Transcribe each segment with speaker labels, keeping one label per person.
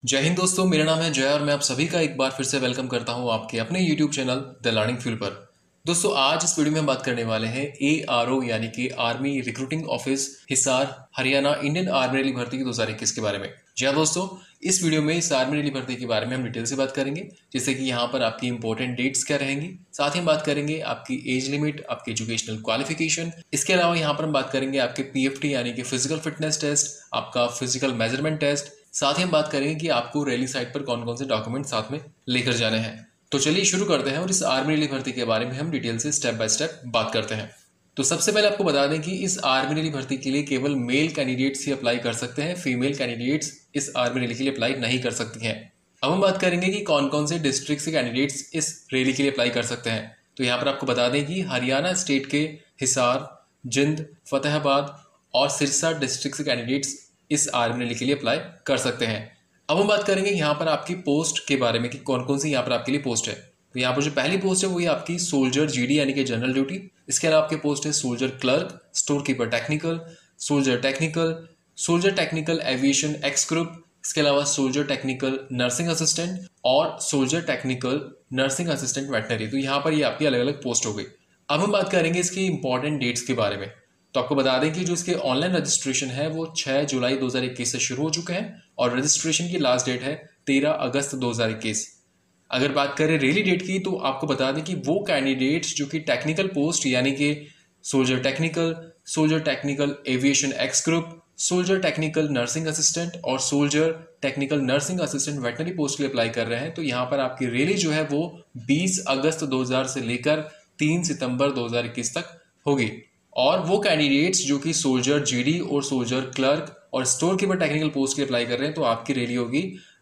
Speaker 1: जय हिंद दोस्तों, मेरा नाम है जय और मैं आप सभी का एक बार फिर से वेलकम करता हूं आपके अपने YouTube channel the learning field पर। दोस्तों, आज इस वीडियो में हम बात करने वाले हैं ARO यानी कि army recruiting office Hisar Haryana Indian army rally भर्ती की 2021 के बारे में। जी हाँ दोस्तों, इस वीडियो में इस आर्मी रैली भर्ती के बारे में हम डिटेल से बात करेंगे, जैसे कि यहाँ पर आपकी इंपॉर्टेंट डेट्स क्या रहेंगी, साथ ही हम बात करेंगे आपकी एज लिमिट, आपकी एजुकेशनल क्वालिफिकेशन। इसके अलावा यहाँ पर हम बात करेंगे आपके PFT यानी कि फिजिकल फिटनेस टेस्ट, आपका फिजिकल मेजरमेंट टेस्ट। साथ ही हम बात करेंगे कि आपको रैली साइट पर कौन कौन से डॉक्यूमेंट साथ में लेकर जाने हैं। तो चलिए शुरू करते हैं और इस आर्मी रैली भर्ती के बारे में हम डिटेल से स्टेप बाय स्टेप बात करते हैं। तो सबसे पहले आपको बता दें कि इस आर्मी रैली भर्ती के लिए केवल मेल कैंडिडेट्स ही अप्लाई कर सकते हैं, फीमेल कैंडिडेट्स इस आर्मी रैली के लिए अप्लाई नहीं कर सकती हैं। अब हम बात करेंगे कि कौन कौन से डिस्ट्रिक्ट से कैंडिडेट्स इस रैली के लिए अप्लाई कर सकते हैं। तो यहाँ पर आपको बता दें कि हरियाणा स्टेट के हिसार, जिंद, फतेहाबाद और सिरसा डिस्ट्रिक्ट से कैंडिडेट्स इस आर्मी रैली के लिए अप्लाई कर सकते हैं। अब हम बात करेंगे यहाँ पर आपकी पोस्ट के बारे में कि कौन कौन सी यहाँ पर आपके लिए पोस्ट है। तो यहाँ पर जो पहली पोस्ट है वो ये आपकी सोल्जर GD यानी कि जनरल ड्यूटी। इसके अलावा आपके पोस्ट है soldier clerk, store keeper technical, soldier technical aviation X group. इसके अलावा सोल्जर टेक्निकल नर्सिंग असिस्टेंट और soldier technical nursing assistant veterinary. तो यहाँ पर ये आपकी अलग अलग पोस्ट हो गई। अब हम बात करेंगे इसकी इंपॉर्टेंट डेट्स के बारे में। तो आपको बता दें कि जो इसके ऑनलाइन रजिस्ट्रेशन है वो 6 जुलाई 2021 से शुरू हो चुके हैं और रजिस्ट्रेशन की लास्ट डेट है 13 अगस्त 2021। अगर बात करें रैली डेट की तो आपको बता दें कि वो कैंडिडेट्स जो कि टेक्निकल पोस्ट यानी कि soldier technical aviation X group, soldier technical nursing assistant और soldier technical nursing assistant veterinary post के लिए अप्लाई कर रहे हैं, तो यहाँ पर आपकी रैली जो है वो 20 अगस्त 2000 से लेकर 3 सितंबर 2021 तक होगी। और वो कैंडिडेट्स जो कि सोल्जर GD और सोल्जर क्लर्क और स्टोर कीपर टेक्निकल पोस्ट के लिए अप्लाई कर रहे हैं, तो आपकी रैली होगी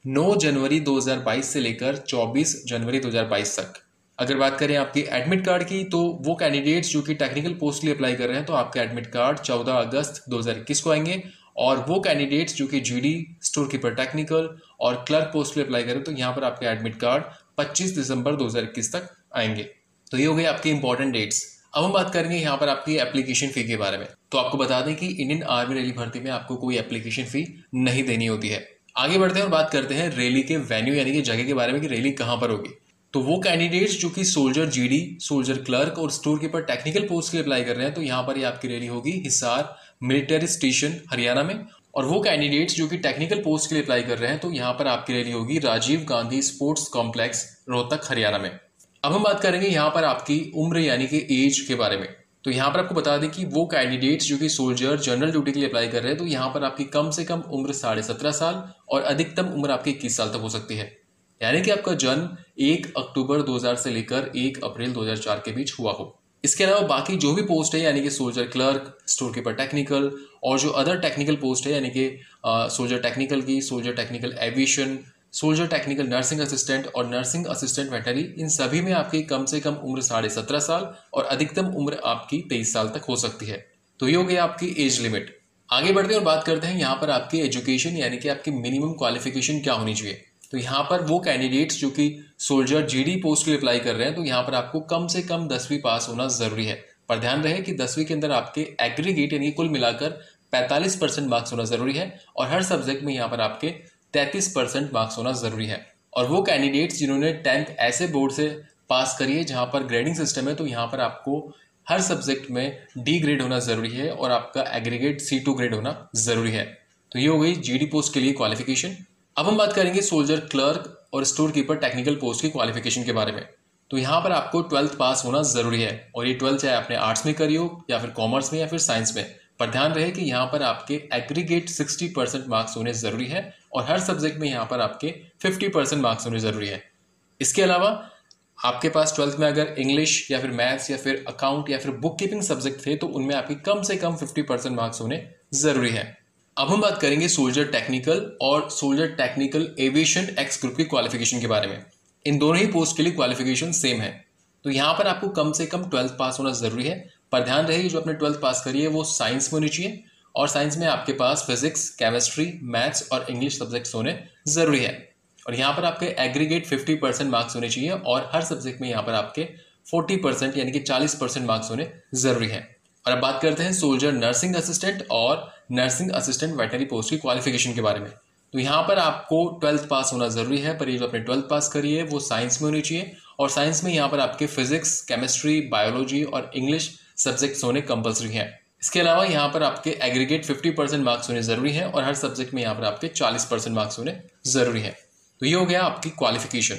Speaker 1: 9 जनवरी 2022 से लेकर 24 जनवरी 2022 तक। अगर बात करें आपकी एडमिट कार्ड की, तो वो कैंडिडेट्स जो कि टेक्निकल पोस्ट के लिए अप्लाई कर रहे हैं, तो आपका एडमिट कार्ड 14 अगस्त 2021 को आएंगे। और वो कैंडिडेट्स जो कि GD, स्टोर कीपर टेक्निकल और क्लर्क पोस्ट के लिए अप्लाई करें, तो यहाँ पर आपका एडमिट कार्ड 25 दिसंबर 2021 तक आएंगे। तो ये हो गई आपकी इंपॉर्टेंट डेट्स। अब हम बात करेंगे यहाँ पर आपकी एप्लीकेशन फी के बारे में। तो आपको बता दें कि इंडियन आर्मी रैली भर्ती में आपको कोई एप्लीकेशन फी नहीं देनी होती है। आगे बढ़ते हैं और बात करते हैं रैली के वेन्यू यानी कि जगह के बारे में कि रैली कहाँ पर होगी। तो वो कैंडिडेट्स जो कि सोल्जर GD, सोल्जर क्लर्क और स्टोर कीपर टेक्निकल पोस्ट के लिए अप्लाई कर रहे हैं, तो यहाँ पर ये आपकी रैली होगी हिसार मिलिट्री स्टेशन हरियाणा में। और वो कैंडिडेट्स जो कि टेक्निकल पोस्ट के लिए अप्लाई कर रहे हैं, तो यहाँ पर आपकी रैली होगी राजीव गांधी स्पोर्ट्स कॉम्प्लेक्स रोहतक हरियाणा में। अब हम बात करेंगे यहाँ पर आपकी उम्र यानी कि एज के बारे में। तो यहाँ पर आपको बता दें कि वो कैंडिडेट्स जो कि सोल्जर जनरल ड्यूटी के लिए अप्लाई कर रहे हैं, तो यहाँ पर आपकी कम से कम उम्र 17.5 साल और अधिकतम उम्र आपकी 21 साल तक हो सकती है। यानी कि आपका जन्म 1 अक्टूबर 2000 से लेकर 1 अप्रैल 2004 के बीच हुआ हो। इसके अलावा बाकी जो भी पोस्ट है यानी कि soldier clerk, store keeper technical और जो अदर टेक्निकल पोस्ट है यानी कि सोल्जर टेक्निकल की, soldier technical aviation, soldier technical nursing assistant और नर्सिंग असिस्टेंट वेटनरी, इन सभी में आपकी कम से कम उम्र 17.5 साल और अधिकतम उम्र आपकी 23 साल तक हो सकती है। तो ये हो गई आपकी एज लिमिट। आगे बढ़ते हैं और बात करते हैं यहाँ पर आपकी एजुकेशन यानी कि आपकी मिनिमम क्वालिफिकेशन क्या होनी चाहिए। तो यहाँ पर वो कैंडिडेट्स जो कि सोल्जर GD पोस्ट के लिए अप्लाई कर रहे हैं, तो यहाँ पर आपको कम से कम 10वीं पास होना जरूरी है। पर ध्यान रहे कि 10वीं के अंदर आपके एग्रीगेट यानी कुल मिलाकर 45% मार्क्स होना जरूरी है और हर सब्जेक्ट में यहाँ पर आपके 33% मार्क्स होना जरूरी है। और वो कैंडिडेट्स जिन्होंने 10th ऐसे बोर्ड से पास करी है जहां पर ग्रेडिंग सिस्टम है, तो यहाँ पर आपको हर सब्जेक्ट में D ग्रेड होना जरूरी है और आपका एग्रीगेट C2 ग्रेड होना जरूरी है। तो ये हो गई GD पोस्ट के लिए क्वालिफिकेशन। अब हम बात करेंगे सोल्जर क्लर्क और स्टोर कीपर टेक्निकल पोस्ट की क्वालिफिकेशन के बारे में। तो यहाँ पर आपको 12th पास होना जरूरी है और ये 12th चाहे आपने आर्ट्स में करी हो या फिर कॉमर्स में या फिर साइंस में। पर ध्यान रहे कि यहाँ पर आपके एग्रीगेट 60% मार्क्स होने जरूरी है और हर सब्जेक्ट में यहाँ पर आपके 50% मार्क्स होने जरूरी है। इसके अलावा आपके पास 12th में अगर इंग्लिश या फिर मैथ्स या फिर अकाउंट या फिर बुक कीपिंग सब्जेक्ट थे, तो उनमें आपकी कम से कम 50% मार्क्स होने जरूरी है। अब हम बात करेंगे सोल्जर टेक्निकल और soldier technical aviation X group की क्वालिफिकेशन के बारे में। इन दोनों ही पोस्ट के लिए क्वालिफिकेशन सेम है। तो यहाँ पर आपको कम से कम 12th पास होना जरूरी है। पर ध्यान रहे जो आपने 12th पास करी है वो साइंस में होनी चाहिए और साइंस में आपके पास फिजिक्स, केमिस्ट्री, मैथ्स और इंग्लिश सब्जेक्ट्स होने जरूरी है। और यहाँ पर आपके एग्रीगेट 50% मार्क्स होने चाहिए और हर सब्जेक्ट में यहाँ पर आपके 40% यानी कि 40% मार्क्स होने जरूरी है। और अब बात करते हैं सोल्जर नर्सिंग असिस्टेंट और नर्सिंग असिस्टेंट वेटनरी पोस्ट की क्वालिफिकेशन के बारे में। तो यहाँ पर आपको 12th पास होना जरूरी है, पर ये जो अपने 12th पास करिए वो साइंस में होनी चाहिए, और साइंस में यहाँ पर आपके फिजिक्स, केमिस्ट्री, बायोलॉजी और इंग्लिश सब्जेक्ट्स होने कंपलसरी हैं। इसके अलावा यहाँ पर आपके एग्रीगेट 50% मार्क्स होने जरूरी हैं, और हर सब्जेक्ट में यहाँ पर आपके 40% मार्क्स होने जरूरी हैं। तो ये हो गया आपकी क्वालिफिकेशन।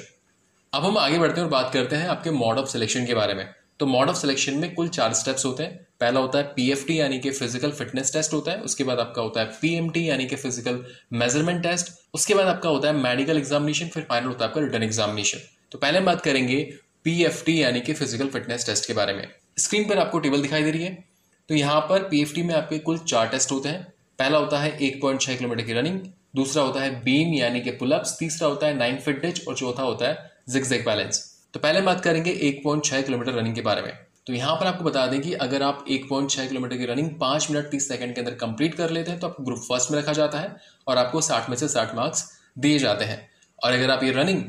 Speaker 1: अब हम आगे बढ़ते हैं और बात करते हैं आपके मोड ऑफ सिलेक्शन के बारे में। तो मोड ऑफ सिलेक्शन में कुल 4 स्टेप्स होते हैं। पहला होता है पीएफटी यानी कि फिजिकल फिटनेस टेस्ट होता है, उसके बाद आपका होता है पीएमटी यानी कि फिजिकल मेजरमेंट टेस्ट, उसके बाद आपका होता है मेडिकल एग्जामिनेशन, फिर फाइनल होता है आपका रिटन एग्जामिनेशन। तो पहले हम बात करेंगे पीएफटी यानी कि फिजिकल फिटनेस टेस्ट के बारे में। स्क्रीन पर आपको टेबल दिखाई दे रही है। तो यहाँ पर पीएफटी में आपके कुल 4 टेस्ट होते हैं। पहला होता है 1.6 किलोमीटर की रनिंग, दूसरा होता है बीम यानी कि पुलअप्स, तीसरा होता है 9 फीट डिच और चौथा होता है जिगजैग बैलेंस। तो पहले बात करेंगे 1.6 किलोमीटर रनिंग के बारे में। तो यहाँ पर आपको बता दें कि अगर आप 1.6 किलोमीटर की रनिंग 5 मिनट 30 सेकंड के अंदर कंप्लीट कर लेते हैं तो आपको ग्रुप फर्स्ट में रखा जाता है और आपको 60 में से 60 मार्क्स दिए जाते हैं। और अगर आप ये रनिंग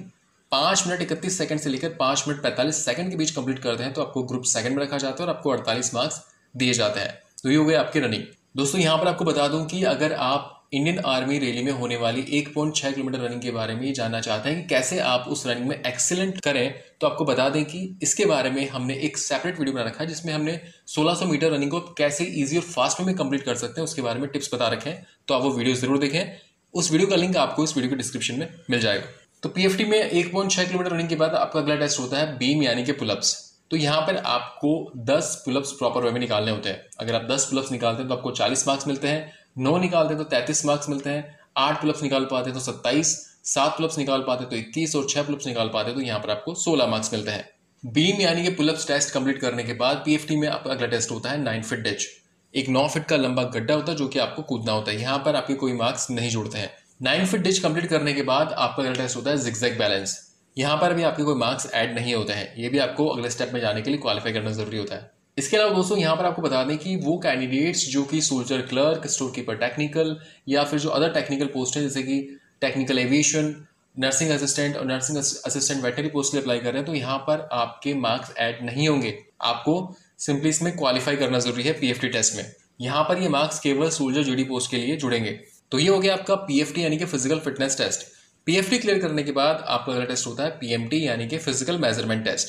Speaker 1: 5 मिनट 31 सेकंड से लेकर 5 मिनट 45 सेकंड के बीच कंप्लीट करते हैं तो आपको ग्रुप सेकंड में रखा जाता है और आपको 48 मार्क्स दिए जाते हैं। तो ये हो गए आपकी रनिंग। दोस्तों यहाँ पर आपको बता दूं कि अगर आप इंडियन आर्मी रैली में होने वाली 1.6 किलोमीटर रनिंग के बारे में जानना चाहते हैं कि कैसे आप उस रनिंग में एक्सीलेंट करें, तो आपको बता दें कि इसके बारे में हमने एक सेपरेट वीडियो बना रखा है जिसमें हमने 1600 मीटर रनिंग को कैसे इजी और फास्ट में कंप्लीट कर सकते हैं उसके बारे में टिप्स बता रखे हैं। तो आप वो वीडियो जरूर देखें, उस वीडियो का लिंक आपको इस वीडियो के डिस्क्रिप्शन में मिल जाएगा। तो पीएफटी में 1.6 किलोमीटर रनिंग के बाद आपका अगला टेस्ट होता है बीम यानी कि पुलअप्स। तो यहाँ पर आपको 10 पुलअप्स प्रॉपर वे में निकालने होते हैं। अगर आप 10 पुलअप्स निकालते हैं तो आपको 40 मार्क्स मिलते हैं, 9 निकालते हैं तो 33 मार्क्स मिलते हैं, 8 पुलअप्स निकाल पाते हैं तो 27, 7 पुलअप्स निकाल पाते हैं तो 21 और 6 पुलअप्स निकाल पाते हैं तो यहाँ पर आपको 16 मार्क्स मिलते हैं। बीम यानी कि पुलअप्स टेस्ट कंप्लीट करने के बाद पीएफटी में आपका अगला टेस्ट होता है 9 फीट डिच। एक 9 फीट का लंबा गड्ढा होता है जो कि आपको कूदना होता है। यहाँ पर आपके कोई मार्क्स नहीं जोड़ते हैं। 9 फीट डिच कंप्लीट करने के बाद आपका अगला टेस्ट होता है जिगजैग बैलेंस। यहाँ पर भी आपके कोई मार्क्स ऐड नहीं होते हैं, ये भी आपको अगले स्टेप में जाने के लिए क्वालिफाई करना जरूरी होता है। इसके अलावा दोस्तों यहाँ पर आपको बता दें कि वो कैंडिडेट्स जो कि soldier clerk, store keeper technical या फिर जो अदर टेक्निकल पोस्ट है जैसे कि टेक्निकल एविएशन, नर्सिंग असिस्टेंट और नर्सिंग असिस्टेंट वेटनरी पोस्ट के लिए अप्लाई कर रहे हैं तो यहाँ पर आपके मार्क्स ऐड नहीं होंगे। आपको सिंपली इसमें क्वालिफाई करना जरूरी है पीएफटी टेस्ट में। यहाँ पर ये मार्क्स केवल सोल्जर जीडी पोस्ट के लिए जुड़ेंगे। तो ये हो गया आपका पीएफटी यानी कि physical fitness test. PFT clear करने के बाद आपका अगला टेस्ट होता है पीएमटी यानी कि फिजिकल मेजरमेंट टेस्ट।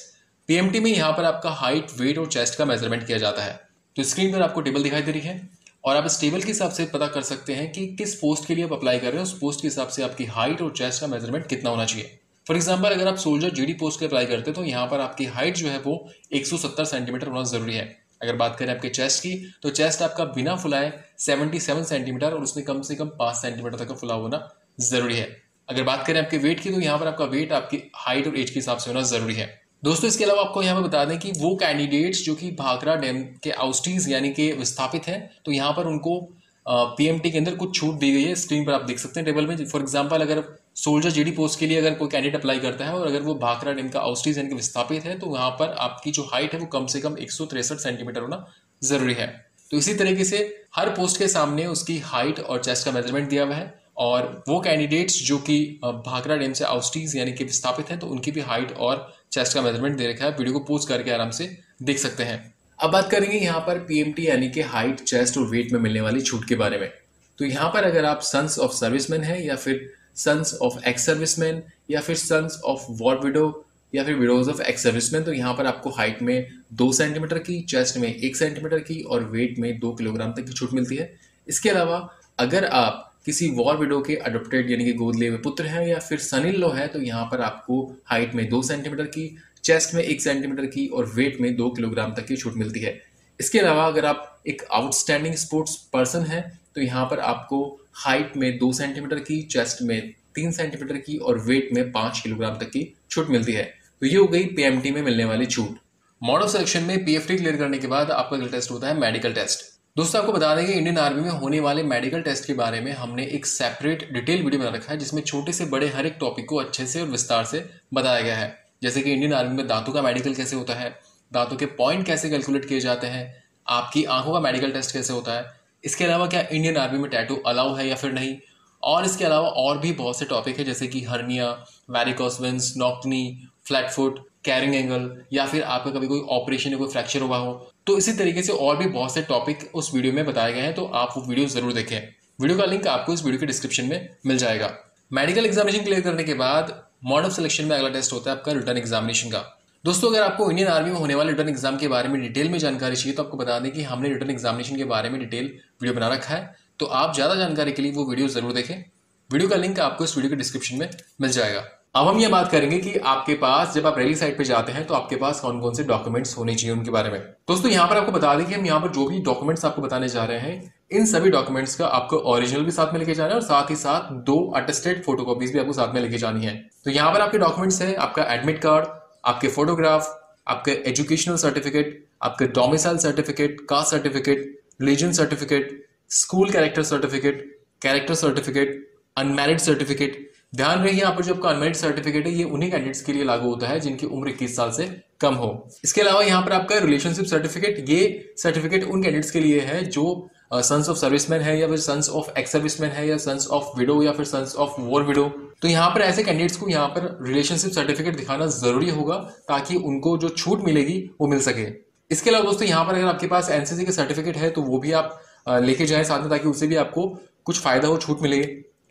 Speaker 1: पीएमटी में यहाँ पर आपका हाइट, वेट और चेस्ट का मेजरमेंट किया जाता है। तो स्क्रीन पर आपको टेबल दिखाई दे रही है और आप इस टेबल के हिसाब से पता कर सकते हैं कि किस पोस्ट के लिए आप अप्लाई कर रहे हैं, उस पोस्ट के हिसाब से आपकी हाइट और चेस्ट का मेजरमेंट कितना होना चाहिए। फॉर एग्जाम्पल अगर आप सोल्जर जीडी पोस्ट के अप्लाई करते हैं तो यहाँ पर आपकी हाइट जो है वो 170 सेंटीमीटर होना जरूरी है। अगर बात करें आपके चेस्ट की तो चेस्ट आपका बिना फुलाए 77 सेंटीमीटर और उसमें कम से कम 5 सेंटीमीटर तक का फुला होना जरूरी है। अगर बात करें आपके वेट की तो यहाँ पर आपका वेट आपकी हाइट और एज के हिसाब से होना जरूरी है। दोस्तों इसके अलावा आपको यहाँ पर बता दें कि वो कैंडिडेट्स जो कि भाखड़ा डैम के आउटस्टीज यानी कि विस्थापित हैं तो यहाँ पर उनको पीएमटी के अंदर कुछ छूट दी गई है। स्क्रीन पर आप देख सकते हैं टेबल में। फॉर एग्जांपल अगर सोल्जर जीडी पोस्ट के लिए अगर कोई कैंडिडेट अप्लाई करता है और अगर वो भाखड़ा डैम का आउटस्टीज यानी कि विस्थापित है तो वहाँ पर आपकी जो हाइट है वो कम से कम 163 सेंटीमीटर होना जरूरी है। तो इसी तरीके से हर पोस्ट के सामने उसकी हाइट और चेस्ट का मेजरमेंट दिया हुआ है और वो कैंडिडेट्स जो कि भाखड़ा डैम से आउटस्टीज यानी कि विस्थापित हैं तो उनकी भी हाइट और चेस्ट का मेजरमेंट दे रखा है। वीडियो को पॉज करके आराम से देख सकते हैं। अब बात करेंगे यहाँ पर पीएमटी यानी कि हाइट, चेस्ट और वेट में मिलने वाली छूट के बारे में। तो यहाँ पर अगर आप सन्स ऑफ सर्विसमैन है या फिर सन्स ऑफ एक्स सर्विसमैन या फिर सन्स ऑफ वॉर विडो या फिर विडोज ऑफ एक्स सर्विसमैन तो यहाँ पर आपको हाइट में 2 सेंटीमीटर की, चेस्ट में 1 सेंटीमीटर की और वेट में 2 किलोग्राम तक की छूट मिलती है। इसके अलावा अगर आप किसी वॉर विडो के अडॉप्टेड यानी कि गोद लिए हुए पुत्र हैं या फिर सन इन लॉ है तो यहाँ पर आपको हाइट में 2 सेंटीमीटर की, चेस्ट में 1 सेंटीमीटर की और वेट में 2 किलोग्राम तक की छूट मिलती है। इसके अलावा अगर आप एक आउटस्टैंडिंग स्पोर्ट्स पर्सन है तो यहाँ पर आपको हाइट में 2 सेंटीमीटर की, चेस्ट में 3 सेंटीमीटर की और वेट में 5 किलोग्राम तक की छूट मिलती है। तो ये हो गई पीएमटी में मिलने वाली छूट। मोड ऑफ सिलेक्शन में पीएफटी क्लियर करने के बाद आपका अगला टेस्ट होता है मेडिकल टेस्ट। दोस्तों आपको बता दें कि इंडियन आर्मी में होने वाले मेडिकल टेस्ट के बारे में हमने एक सेपरेट डिटेल वीडियो बना रखा है जिसमें छोटे से बड़े हर एक टॉपिक को अच्छे से और विस्तार से बताया गया है। जैसे कि इंडियन आर्मी में दांतों का मेडिकल कैसे होता है, दांतों के पॉइंट कैसे कैलकुलेट किए जाते हैं, आपकी आंखों का मेडिकल टेस्ट कैसे होता है, इसके अलावा क्या इंडियन आर्मी में टैटू अलाउ है या फिर नहीं, और इसके अलावा और भी बहुत से टॉपिक है जैसे कि hernia, varicose veins, knock knee, flat foot, carrying angle या फिर आपका कभी कोई ऑपरेशन या कोई फ्रैक्चर हुआ हो। तो इसी तरीके से और भी बहुत से टॉपिक उस वीडियो में बताए गए हैं तो आप वो वीडियो जरूर देखें। वीडियो का लिंक आपको इस वीडियो के डिस्क्रिप्शन में मिल जाएगा। मेडिकल एग्जामिनेशन क्लियर करने के बाद मोड ऑफ सिलेक्शन में अगला टेस्ट होता है आपका रिटर्न एग्जामिनेशन का। दोस्तों अगर आपको इंडियन आर्मी में होने वाले रिटर्न एग्जाम के बारे में डिटेल में जानकारी चाहिए तो आपको बता दें कि हमने रिटर्न एग्जामिनेशन के बारे में डिटेल वीडियो बना रखा है, तो आप ज्यादा जानकारी के लिए वो वीडियो जरूर देखें। वीडियो का लिंक आपको इस वीडियो के डिस्क्रिप्शन में मिल जाएगा। अब हम ये बात करेंगे कि आपके पास जब आप रैली साइट पे जाते हैं तो आपके पास कौन कौन से डॉक्यूमेंट्स होने चाहिए उनके बारे में। दोस्तों यहाँ पर आपको बता दें कि हम यहाँ पर जो भी डॉक्यूमेंट्स आपको बताने जा रहे हैं इन सभी डॉक्यूमेंट्स का आपको ओरिजिनल भी साथ में लेके जाना है और साथ ही साथ 2 अटेस्टेड फोटोकॉपीज भी आपको साथ में लेके जानी है। तो यहाँ पर आपके डॉक्यूमेंट्स है आपका एडमिट कार्ड, आपके फोटोग्राफ, आपके एजुकेशनल सर्टिफिकेट, आपके domicile certificate, caste certificate, religion certificate, school character certificate, unmarried certificate. ध्यान रहे यहाँ पर जो आपका अनमैरिड सर्टिफिकेट है ये उन्हीं कैंडिडेट्स के लिए लागू होता है जिनकी उम्र 21 साल से कम हो। इसके अलावा यहाँ पर आपका रिलेशनशिप सर्टिफिकेट, ये सर्टिफिकेट उन कैंडिडेट्स के लिए है जो सन्स ऑफ सर्विसमैन है या फिर सन्स ऑफ एक्स सर्विसमैन है या सन्स ऑफ विडो या फिर सन्स ऑफ वॉर विडो। तो यहाँ पर ऐसे कैंडिडेट्स को यहाँ पर रिलेशनशिप सर्टिफिकेट दिखाना जरूरी होगा ताकि उनको जो छूट मिलेगी वो मिल सके। इसके अलावा दोस्तों यहाँ पर अगर आपके पास एनसीसी का सर्टिफिकेट है तो वो भी आप लेके जाएं साथ में ताकि उससे भी आपको कुछ फायदा हो, छूट मिले।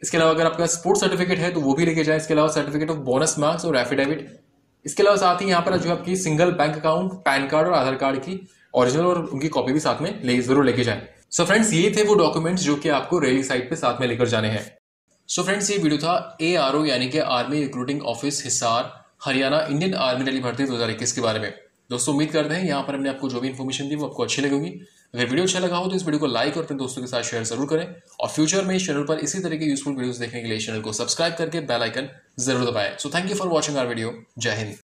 Speaker 1: इसके अलावा अगर आपका स्पोर्ट्स सर्टिफिकेट है तो वो भी लेके जाएं। इसके अलावा सर्टिफिकेट ऑफ बोनस मार्क्स और एफिडेविट। इसके अलावा साथ ही यहाँ पर जो आपकी single bank account, pan card और आधार कार्ड की ओरिजिनल और उनकी कॉपी भी साथ में जरूर लेके जाएं। सो फ्रेंड्स ये थे वो डॉक्यूमेंट्स जो कि आपको रैली साइट पे साथ में लेकर जाने हैं। सो फ्रेंड्स ये वीडियो था ARO यानी कि army recruiting office Hisar Haryana Indian army rally भर्ती 2021 के बारे में। दोस्तों उम्मीद करते हैं यहाँ पर हमने आपको जो भी इन्फॉर्मेशन दी वो आपको अच्छी लगेगी। अगर वीडियो अच्छा लगा हो तो इस वीडियो को लाइक और अपने दोस्तों के साथ शेयर जरूर करें और फ्यूचर में इस चैनल पर इसी तरह के यूजफुल वीडियोस देखने के लिए चैनल को सब्सक्राइब करके बेल आइकन जरूर दबाएं। So thank you for watching our video. जय हिंद।